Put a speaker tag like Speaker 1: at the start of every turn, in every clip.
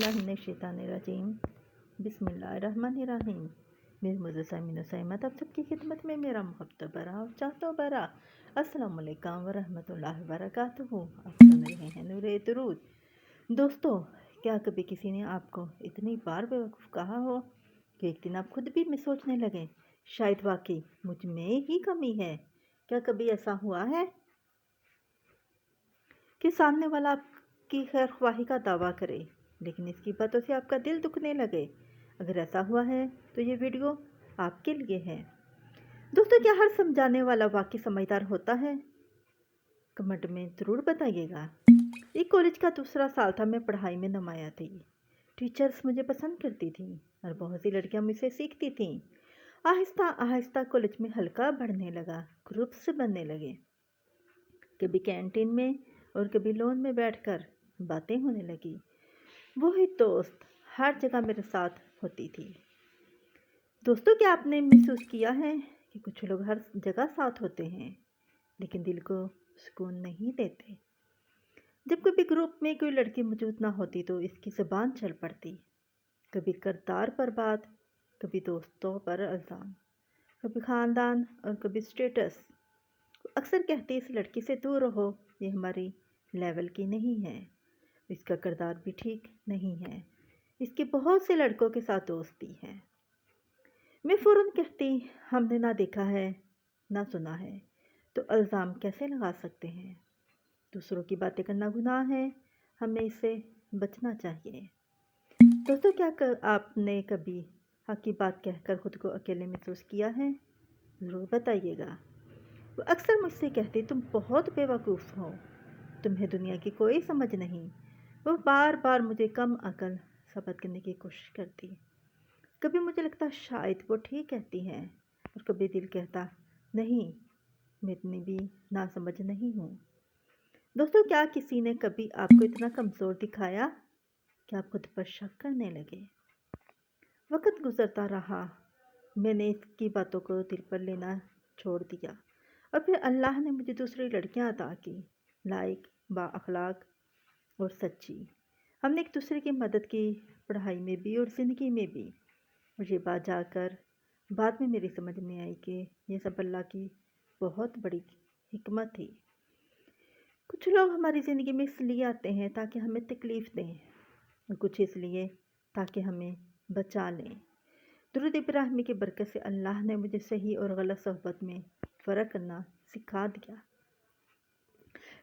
Speaker 1: बिस्मिल्लाहिर्रहमानिर्रहीम। बिस्मिल्लाहिर्रहमानिर्रहीम। मेरे मुअज़्ज़ज़ सामिन साइमत, आप सबकी खिदमत में मेरा मोहब्बत भरा और चाहता भरा अस्सलामु अलैकुम व रहमतुल्लाहि व बरकातुहू। आप सुन रहे हैं नूरे दुरूद। दोस्तों, क्या कभी किसी ने आपको इतनी बार बेवकूफ़ कहा हो कि एक दिन आप खुद भी में सोचने लगे शायद वाकई मुझ में ही कमी है? क्या कभी ऐसा हुआ है कि सामने वाला आपकी खैर ख्वाही का दावा करे लेकिन इसकी बातों से आपका दिल दुखने लगे? अगर ऐसा हुआ है तो ये वीडियो आपके लिए है। दोस्तों, क्या हर समझाने वाला वाकई समझदार होता है? कमेंट में ज़रूर बताइएगा। एक कॉलेज का दूसरा साल था, मैं पढ़ाई में नुमाया थी। टीचर्स मुझे पसंद करती थी और बहुत सी लड़कियां मुझसे सीखती थीं। आहिस्ता आहिस्ता कॉलेज में हल्का बढ़ने लगा, ग्रुप्स बनने लगे। कभी कैंटीन में और कभी लॉन में बैठकर बातें होने लगी। वही दोस्त हर जगह मेरे साथ होती थी। दोस्तों, क्या आपने महसूस किया है कि कुछ लोग हर जगह साथ होते हैं लेकिन दिल को सुकून नहीं देते? जब कभी ग्रुप में कोई लड़की मौजूद ना होती तो इसकी ज़बान चल पड़ती। कभी किरदार पर बात, कभी दोस्तों पर इल्ज़ाम, कभी ख़ानदान और कभी स्टेटस। अक्सर कहती इस लड़की से दूर रहो, ये हमारी लेवल की नहीं है, इसका किरदार भी ठीक नहीं है, इसके बहुत से लड़कों के साथ दोस्ती है। मैं फ़ौरन कहती हमने ना देखा है ना सुना है, तो इल्ज़ाम कैसे लगा सकते हैं? दूसरों की बातें करना गुनाह है, हमें इससे बचना चाहिए। दोस्तों, क्या आपने कभी हक़ की बात कहकर ख़ुद को अकेले महसूस किया है? ज़रूर बताइएगा। वो अक्सर मुझसे कहती तुम बहुत बेवकूफ़ हो, तुम्हें दुनिया की कोई समझ नहीं। वो बार बार मुझे कम अकल साबित करने की कोशिश करती। कभी मुझे लगता शायद वो ठीक कहती हैं और कभी दिल कहता नहीं, मैं इतनी भी नासमझ नहीं हूँ। दोस्तों, क्या किसी ने कभी आपको इतना कमज़ोर दिखाया कि आप खुद पर शक करने लगे? वक्त गुजरता रहा, मैंने इसकी बातों को दिल पर लेना छोड़ दिया और फिर अल्लाह ने मुझे दूसरी लड़कियां अता की, लायक, बाअखलाक और सच्ची। हमने एक दूसरे की मदद की, पढ़ाई में भी और ज़िंदगी में भी। मुझे बात जाकर बाद में मेरी समझ में आई कि ये सब अल्लाह की बहुत बड़ी हिकमत थी। कुछ लोग हमारी ज़िंदगी में इसलिए आते हैं ताकि हमें तकलीफ़ दें और कुछ इसलिए ताकि हमें बचा लें। दुरूद इब्राहिमी की बरकत से अल्लाह ने मुझे सही और गलत सोहबत में फ़र्क करना सिखा दिया।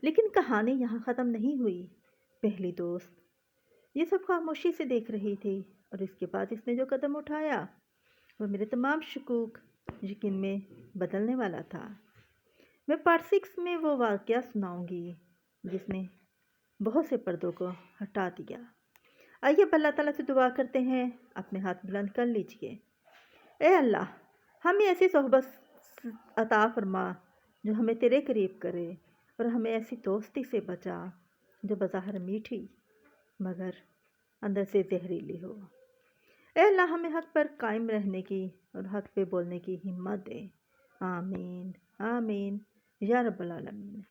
Speaker 1: लेकिन कहानी यहाँ ख़त्म नहीं हुई। पहली दोस्त ये सब खामोशी से देख रही थी और इसके बाद इसने जो कदम उठाया वो मेरे तमाम शकूक यकीन में बदलने वाला था। मैं पार्ट 6 में वो वाक़या सुनाऊंगी जिसने बहुत से पर्दों को हटा दिया। आइए अल्लाह ताला से दुआ करते हैं। अपने हाथ बुलंद कर लीजिए। ए अल्लाह, हमें ऐसी सोहबत अता फरमा जो हमें तेरे करीब करे और हमें ऐसी दोस्ती से बचा जो बज़ाहिर मीठी मगर अंदर से जहरीली हो। ए अल्लाह, हमें हक़ पर कायम रहने की और हक़ पे बोलने की हिम्मत दे। आमीन आमीन या रब्बल आलमीन।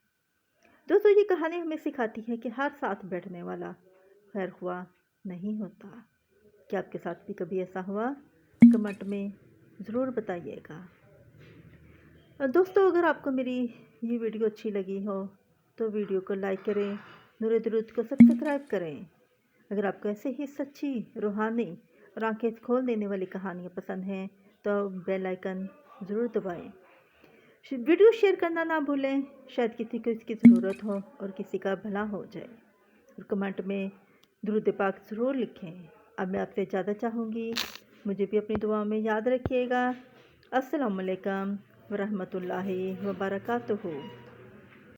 Speaker 1: दोस्तों, ये कहानी हमें सिखाती है कि हर साथ बैठने वाला खैर ख्वाह नहीं होता। क्या आपके साथ भी कभी ऐसा हुआ? कमेंट में ज़रूर बताइएगा। और दोस्तों, अगर आपको मेरी ये वीडियो अच्छी लगी हो तो वीडियो को लाइक करें, नूरे दुरूद को सब्सक्राइब करें। अगर आपको ऐसे ही सच्ची, रूहानी और आंखें खोल देने वाली कहानियाँ पसंद हैं तो बेल आइकन ज़रूर दबाएं। वीडियो शेयर करना ना भूलें, शायद किसी को इसकी ज़रूरत हो और किसी का भला हो जाए। और कमेंट में दुरूद पाक ज़रूर लिखें। अब मैं आपसे ज़्यादा चाहूँगी, मुझे भी अपनी दुआ में याद रखिएगा। अस्सलामु अलैकुम व रहमतुल्लाहि व बरकातुहू।